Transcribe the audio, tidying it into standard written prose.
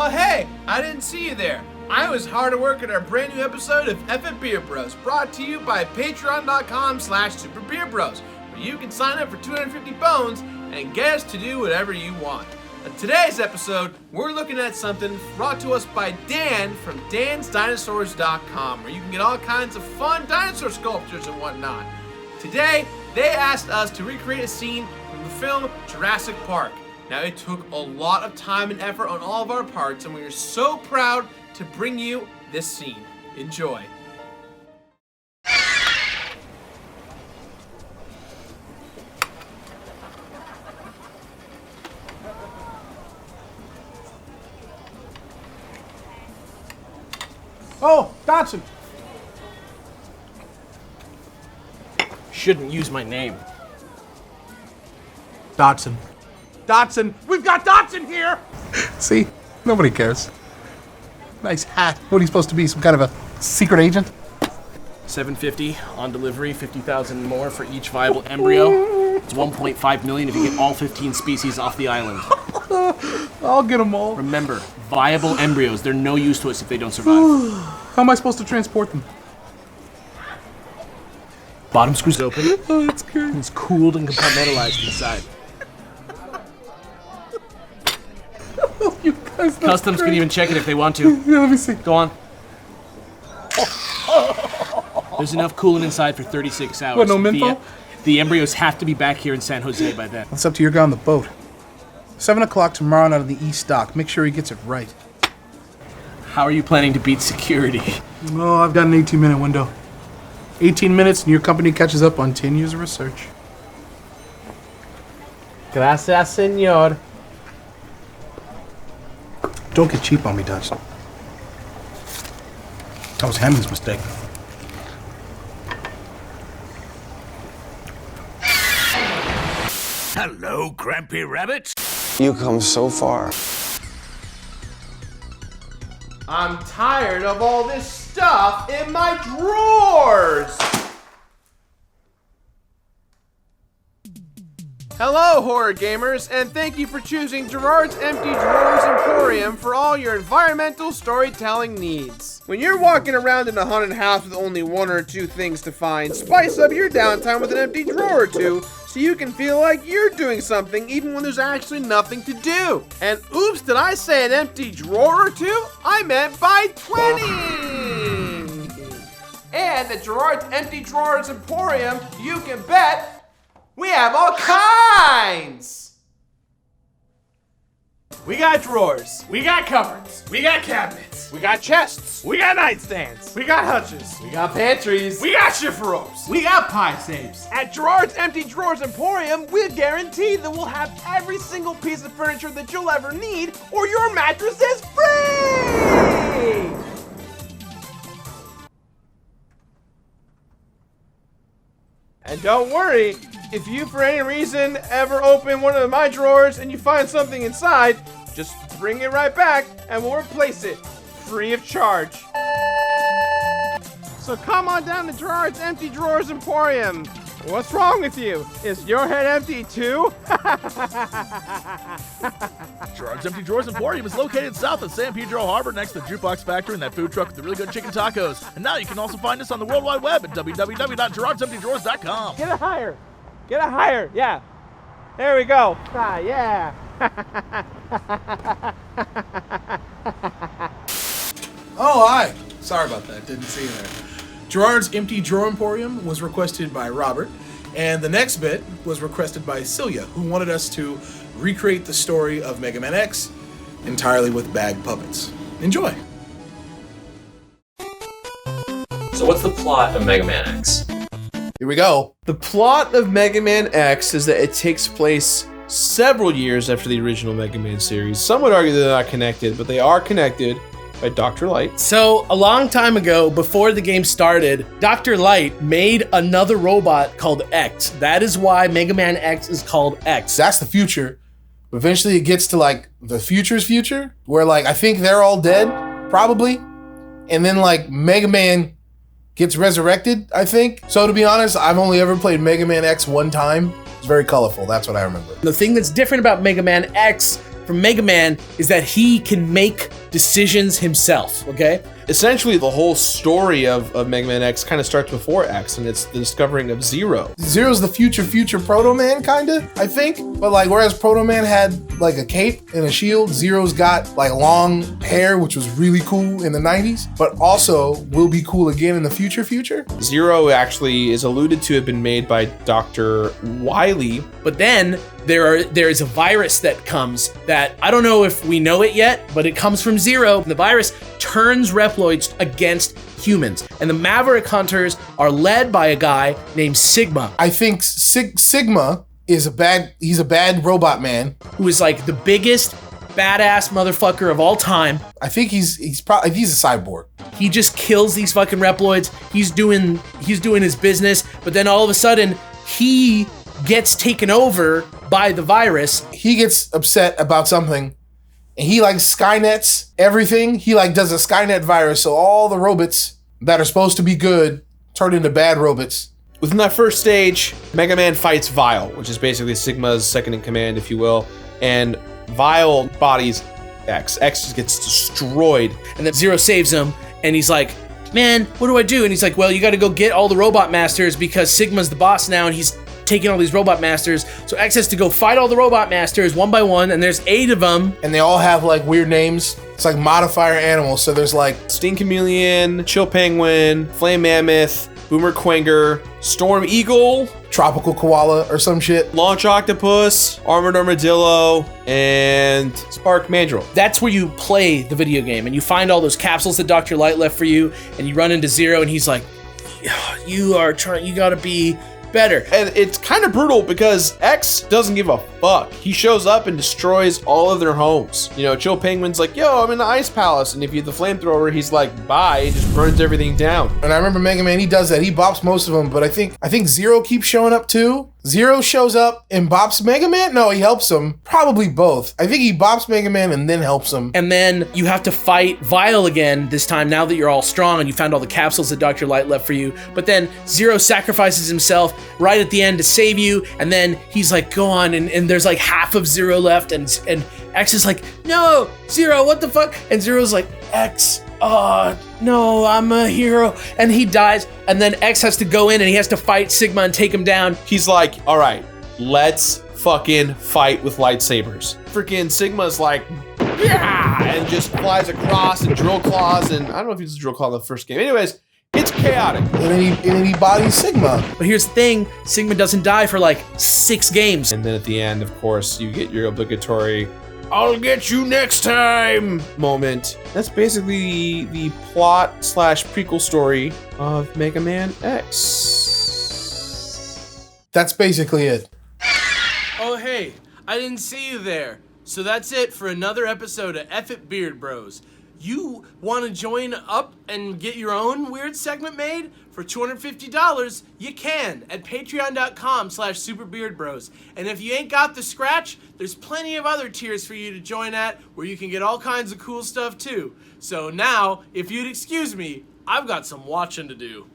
Oh hey, I didn't see you there. I was hard at work at our brand new episode of Eff It Beard Bros, brought to you by patreon.com/superbeardbros, where you can sign up for 250 bones and get us to do whatever you want. In today's episode, we're looking at something brought to us by Dan from dansdinosaurs.com, where you can get all kinds of fun dinosaur sculptures and whatnot. Today, they asked us to recreate a scene from the film Jurassic Park. Now, it took a lot of time and effort on all of our parts, and we are so proud to bring you this scene. Enjoy. Oh, Dodson. Shouldn't use my name. Dodson. Dodson. We've got Dodson here. See? Nobody cares. Nice hat. What are you supposed to be? Some kind of a secret agent? $750 on delivery, 50,000 more for each viable embryo. It's 1.5 million if you get all 15 species off the island. I'll get them all. Remember, viable embryos, they're no use to us if they don't survive. How am I supposed to transport them? Bottom screws open. Oh, that's good. It's cooled and compartmentalized inside. Oh, you guys, Customs can even check it if they want to. Yeah, let me see. Go on. There's enough cooling inside for 36 hours. What, no minfo? The embryos have to be back here in San Jose by then. It's up to your guy on the boat. 7 o'clock tomorrow night on the East Dock. Make sure he gets it right. How are you planning to beat security? Oh, I've got an 18-minute window. 18 minutes and your company catches up on 10 years of research. Gracias, señor. Don't get cheap on me, Dodson. That was Hammond's mistake. Hello, Grampy Rabbit. You come so far. I'm tired of all this stuff in my drawers! Hello, horror gamers, and thank you for choosing Jirard's Empty Drawers Emporium for all your environmental storytelling needs. When you're walking around in a haunted house with only one or two things to find, spice up your downtime with an empty drawer or two so you can feel like you're doing something even when there's actually nothing to do. And oops, did I say an empty drawer or two? I meant by 20! And at Jirard's Empty Drawers Emporium, you can bet we have all kinds! We got drawers, we got cupboards, we got cabinets, we got chests, we got nightstands, we got hutches, we got pantries, we got shift ropes, we got pie safes. At Jirard's Empty Drawers Emporium, we guarantee that we'll have every single piece of furniture that you'll ever need, or your mattress is free! And don't worry, if you for any reason ever open one of my drawers and you find something inside, just bring it right back and we'll replace it, free of charge. So come on down to Jirard's Empty Drawers Emporium. What's wrong with you? Is your head empty too? Jirard's Empty Drawers Emporium is located south of San Pedro Harbor next to the Jukebox Factory and that food truck with the really good chicken tacos. And now you can also find us on the World Wide Web at www.girardsemptydrawers.com. Get it higher. Get it higher. Yeah. There we go. Ah, yeah. Oh, hi. Sorry about that. Didn't see you there. Jirard's Empty Drawer Emporium was requested by Robert, and the next bit was requested by Silje, who wanted us to recreate the story of Mega Man X entirely with bag puppets. Enjoy. So what's the plot of Mega Man X? Here we go. The plot of Mega Man X is that it takes place several years after the original Mega Man series. Some would argue they're not connected, but they are connected by Dr. Light. So, a long time ago, before the game started, Dr. Light made another robot called X. That is why Mega Man X is called X. That's the future. Eventually it gets to like the future's future, where like I think they're all dead, probably. And then like Mega Man gets resurrected, I think. So to be honest, I've only ever played Mega Man X one time. It's very colorful, that's what I remember. The thing that's different about Mega Man X from Mega Man is that he can make decisions himself, okay? Essentially, the whole story of Mega Man X kind of starts before X, and it's the discovering of Zero. Zero's the future Proto Man, kinda, I think. But like, whereas Proto Man had like a cape and a shield, Zero's got like long hair, which was really cool in the 90s, but also will be cool again in the future. Zero actually is alluded to have been made by Dr. Wily. But then there is a virus that comes that I don't know if we know it yet, but it comes from Zero. The virus turns Reploids against humans, and the Maverick Hunters are led by a guy named Sigma. I think Sigma is he's a bad robot man who is like the biggest badass motherfucker of all time. I think he's a cyborg. He just kills these fucking Reploids. He's doing his business, but then all of a sudden he gets taken over by the virus. He gets upset about something, and he like Skynets everything. He like does a Skynet virus, so all the robots that are supposed to be good turn into bad robots. Within that first stage, Mega Man fights Vile, which is basically Sigma's second in command, if you will, and Vile bodies X. X just gets destroyed. And then Zero saves him, and he's like, man, what do I do? And he's like, well, you gotta go get all the Robot Masters because Sigma's the boss now, and he's taking all these Robot Masters. So X has to go fight all the Robot Masters one by one, and there's 8 of them. And they all have like weird names. It's like modifier animals. So there's like Sting Chameleon, Chill Penguin, Flame Mammoth, Boomer Quanger, Storm Eagle, Tropical Koala or some shit, Launch Octopus, Armored Armadillo, and Spark Mandrill. That's where you play the video game, and you find all those capsules that Dr. Light left for you, and you run into Zero, and he's like, you gotta be better. And it's kind of brutal because X doesn't give a fuck. He shows up and destroys all of their homes. You know, Chill Penguin's like, yo, I'm in the Ice Palace. And if you have the flamethrower, he's like, bye, he just burns everything down. And I remember Mega Man, he does that. He bops most of them, but I think Zero keeps showing up too. Zero shows up and bops Mega Man? No, he helps him. Probably both. I think he bops Mega Man and then helps him. And then you have to fight Vile again this time, now that you're all strong and you found all the capsules that Dr. Light left for you. But then Zero sacrifices himself right at the end to save you, and then he's like, go on, and there's like half of Zero left, and X is like, no, Zero, what the fuck? And Zero's like, X, no, I'm a hero. And he dies, and then X has to go in and he has to fight Sigma and take him down. He's like, all right, let's fucking fight with lightsabers. Freaking Sigma's like, yeah, and just flies across and drill claws, and I don't know if he was a drill claw in the first game. Anyways, it's chaotic. And then he bodies Sigma. But here's the thing, Sigma doesn't die for like 6 games. And then at the end, of course, you get your obligatory, I'll get you next time moment. That's basically the plot / prequel story of Mega Man X. That's basically it. Oh, hey, I didn't see you there. So that's it for another episode of Eff It Beard Bros. You want to join up and get your own weird segment made? For $250, you can at patreon.com/superbeardbros. And if you ain't got the scratch, there's plenty of other tiers for you to join at where you can get all kinds of cool stuff too. So now, if you'd excuse me, I've got some watching to do.